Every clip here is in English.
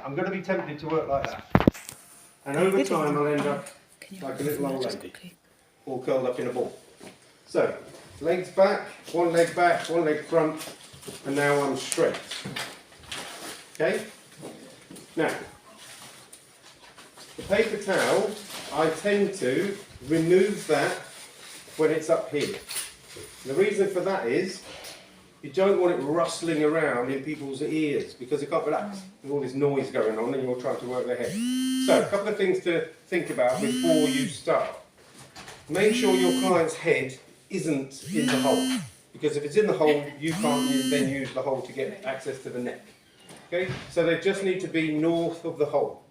I'm going to be tempted to work like that. And over time I'll end up like a little old lady, all curled up in a ball. So, legs back, one leg front, and now I'm straight. Okay? Now, the paper towel, I tend to remove that when it's up here. The reason for that is, you don't want it rustling around in people's ears because they can't relax with all this noise going on and you're trying to work their head. So, a couple of things to think about before you start. Make sure your client's head isn't in the hole, because if it's in the hole, you can't then use the hole to get access to the neck. Okay, so they just need to be north of the hole.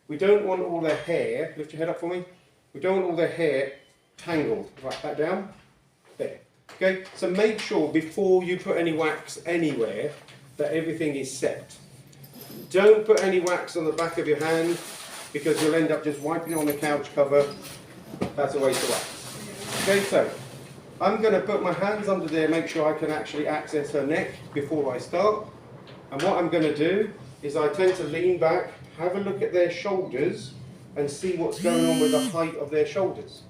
We don't want all their hair, lift your head up for me, we don't want all their hair tangled. Right, back down, there. Okay, so make sure before you put any wax anywhere that everything is set. Don't put any wax on the back of your hand because you'll end up just wiping on the couch cover. That's a waste of wax. Okay, so I'm going to put my hands under there, make sure I can actually access her neck before I start. And what I'm going to do is I tend to lean back, have a look at their shoulders and see what's going on with the height of their shoulders.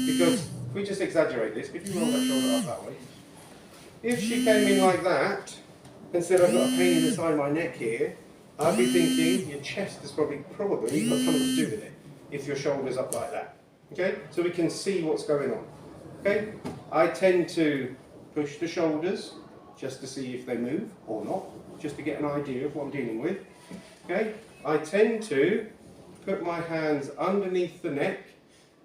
Because if we just exaggerate this, if you roll that shoulder up that way, if she came in like that, instead I've got a pain in the side of my neck here, I'd be thinking your chest has probably got something to do with it, if your shoulder's up like that. Okay, so we can see what's going on. Okay, I tend to push the shoulders just to see if they move or not, just to get an idea of what I'm dealing with. Okay, I tend to put my hands underneath the neck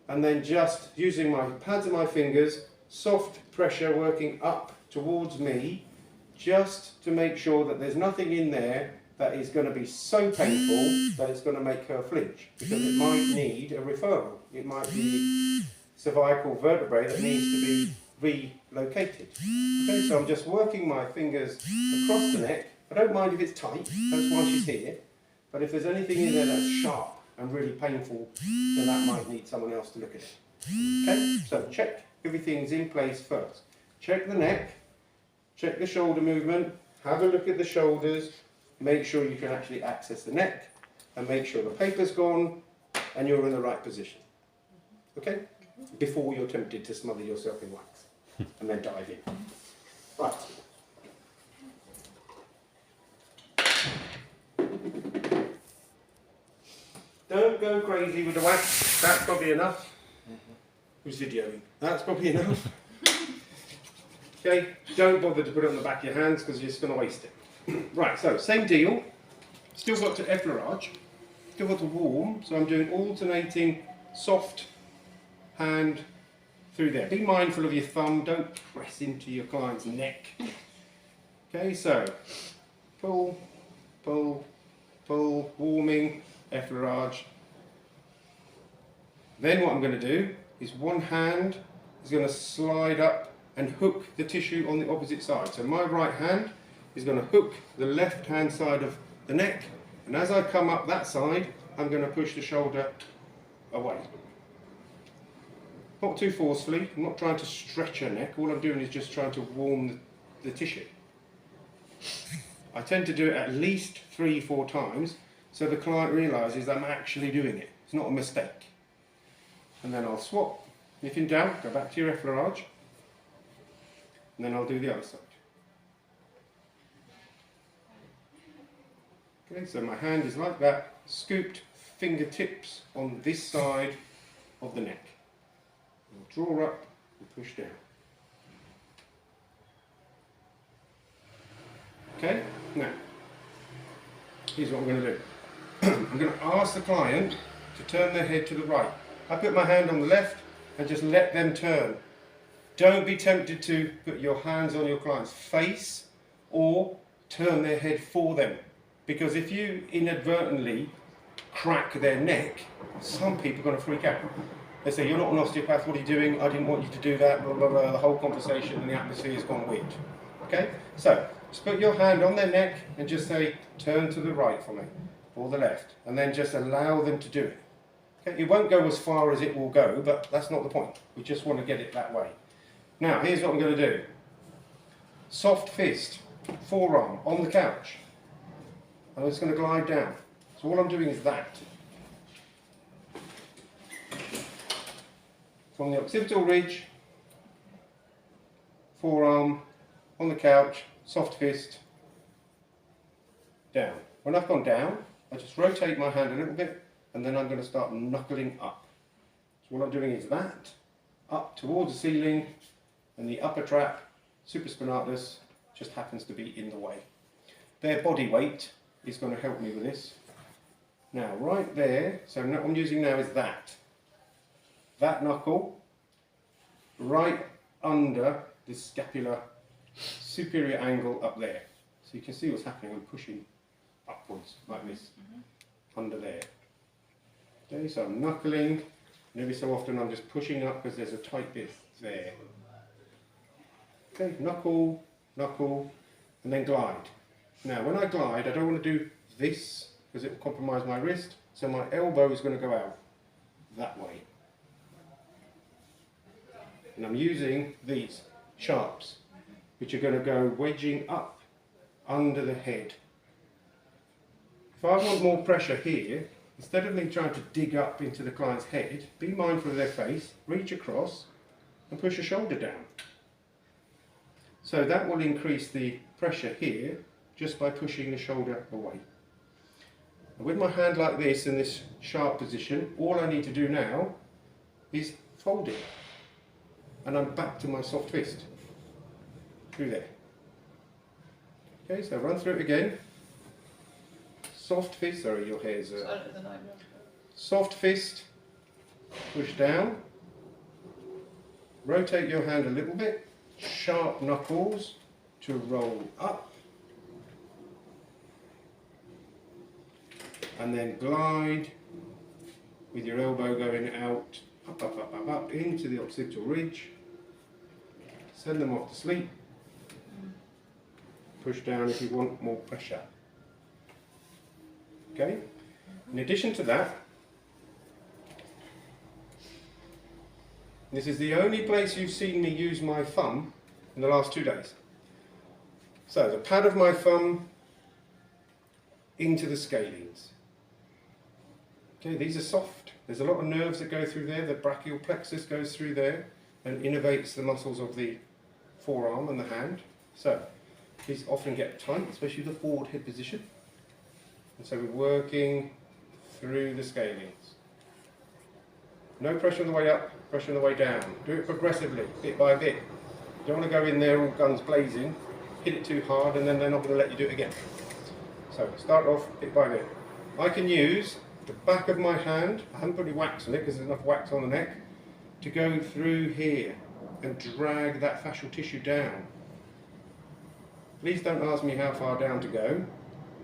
and then just using my pads of my fingers, soft pressure working up towards me, just to make sure that there's nothing in there that is going to be so painful that it's going to make her flinch, because it might need a referral. It might be cervical vertebrae that needs to be relocated. Okay, so I'm just working my fingers across the neck. I don't mind if it's tight, that's why she's here. But if there's anything in there that's sharp and really painful, then that might need someone else to look at it. Okay, so check everything's in place first. Check the neck, check the shoulder movement, have a look at the shoulders, make sure you can actually access the neck, and make sure the paper's gone and you're in the right position. Okay? Before you're tempted to smother yourself in wax and then dive in. Right. Don't go crazy with the wax. That's probably enough. Who's videoing? That's probably enough. Okay, don't bother to put it on the back of your hands because you're just going to waste it. Right, so same deal. Still got to effleurage. Still got to warm. So I'm doing alternating soft hand through there. Be mindful of your thumb. Don't press into your client's neck. Okay, so pull, pull, pull, warming, effleurage. Then what I'm going to do is one hand is going to slide up and hook the tissue on the opposite side. So my right hand is going to hook the left hand side of the neck, and as I come up that side, I'm going to push the shoulder away. Not too forcefully, I'm not trying to stretch her neck, all I'm doing is just trying to warm the tissue. I tend to do it at least 3-4 times so the client realises I'm actually doing it. It's not a mistake. And then I'll swap. If in doubt, go back to your effleurage, and then I'll do the other side. Okay, so my hand is like that, scooped fingertips on this side of the neck. We'll draw up and push down. Okay, now, here's what I'm going to do. I'm going to ask the client to turn their head to the right. I put my hand on the left and just let them turn. Don't be tempted to put your hands on your client's face or turn their head for them. Because if you inadvertently crack their neck, some people are going to freak out. They say, you're not an osteopath, what are you doing? I didn't want you to do that, blah, blah, blah. The whole conversation and the atmosphere has gone weird. Okay? So, just put your hand on their neck and just say, turn to the right for me, or the left. And then just allow them to do it. Okay? It won't go as far as it will go, but that's not the point. We just want to get it that way. Now, here's what I'm going to do. Soft fist, forearm, on the couch. and it's going to glide down. So all I'm doing is that. From the occipital ridge, forearm, on the couch, soft fist, down. When I've gone down, I just rotate my hand a little bit, and then I'm going to start knuckling up. So what I'm doing is that, up towards the ceiling, and the upper trap, supraspinatus, just happens to be in the way. Their body weight is going to help me with this. Now, right there, so what I'm using now is that. That knuckle, right under the scapular superior angle up there. So you can see what's happening. I'm pushing upwards like this, under there. Okay, so I'm knuckling, and every so often I'm just pushing up because there's a tight bit there. Okay, knuckle, knuckle, and then glide. Now when I glide, I don't want to do this because it will compromise my wrist, so my elbow is going to go out that way. And I'm using these sharps, which are going to go wedging up under the head. If I want more pressure here, instead of me trying to dig up into the client's head, be mindful of their face, reach across and push your shoulder down. So that will increase the pressure here just by pushing the shoulder away. And with my hand like this in this sharp position, all I need to do now is fold it. And I'm back to my soft fist. Through there. Okay, so run through it again. Soft fist, sorry, your hair's... soft fist, push down. Rotate your hand a little bit. Sharp knuckles to roll up. And then glide with your elbow going out, up, up, up, up, up, into the occipital ridge. Send them off to sleep. Push down if you want more pressure. Okay? In addition to that, this is the only place you've seen me use my thumb in the last 2 days. So the pad of my thumb into the scalenes. Okay, these are soft. There's a lot of nerves that go through there. The brachial plexus goes through there and innervates the muscles of the forearm and the hand. So these often get tight, especially the forward head position. And so we're working through the scalenes. No pressure on the way up, pressure on the way down. Do it progressively, bit by bit. You don't want to go in there all guns blazing, hit it too hard, and then they're not going to let you do it again. So start off bit by bit. I can use the back of my hand, I haven't put any wax on it because there's enough wax on the neck, to go through here and drag that fascial tissue down. Please don't ask me how far down to go,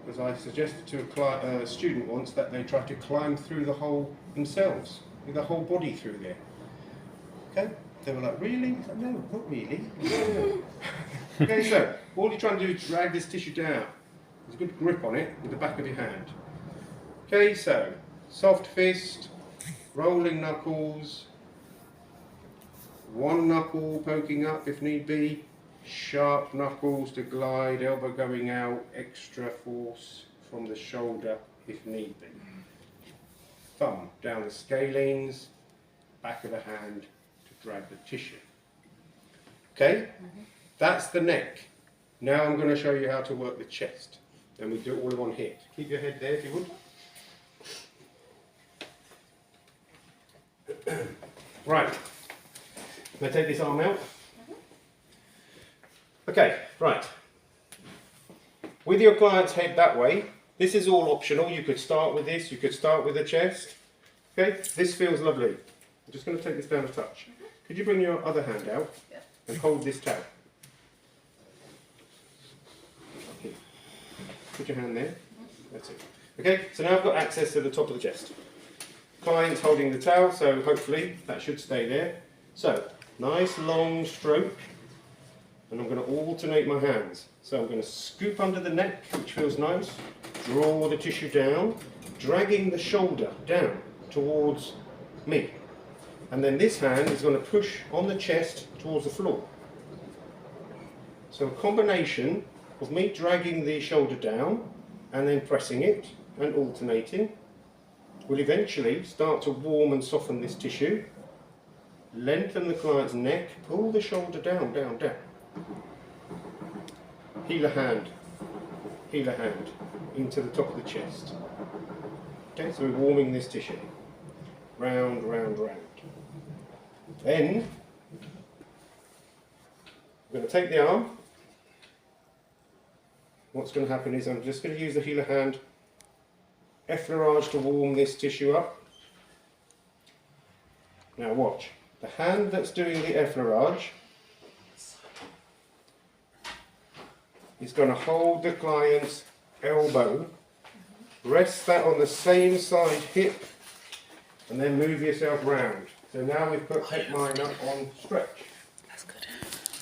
because I suggested to a student once that they try to climb through the hole themselves, with the whole body through there. Okay? They were like, really? I said, no, not really. Okay, so all you're trying to do is drag this tissue down. There's a good grip on it with the back of your hand. Okay, so soft fist, rolling knuckles, one knuckle poking up if need be, sharp knuckles to glide, elbow going out, extra force from the shoulder if need be. Thumb down the scalenes, back of the hand to drag the tissue. Okay, that's the neck. Now I'm going to show you how to work the chest. And we do it all in one hit. Keep your head there if you would. Right, I'm going to take this arm out. Okay, right. With your client's head that way, this is all optional. You could start with this, you could start with the chest. Okay, this feels lovely. I'm just going to take this down a touch. Could you bring your other hand out and hold this towel? Okay. Put your hand there. That's it. Okay, so now I've got access to the top of the chest. Client's holding the towel, so hopefully that should stay there. So, nice long stroke, and I'm going to alternate my hands. So I'm going to scoop under the neck, which feels nice, draw the tissue down, dragging the shoulder down towards me. And then this hand is going to push on the chest towards the floor. So a combination of me dragging the shoulder down and then pressing it and alternating will eventually start to warm and soften this tissue. Lengthen the client's neck, pull the shoulder down, down, down. Healer hand into the top of the chest. Okay, so we're warming this tissue. Round, round, round. Then, we're going to take the arm. What's going to happen is I'm just going to use the healer hand effleurage to warm this tissue up. Now watch. The hand that's doing the effleurage is going to hold the client's elbow, rest that on the same side hip, and then move yourself round. So now we've put Heckmine up on stretch.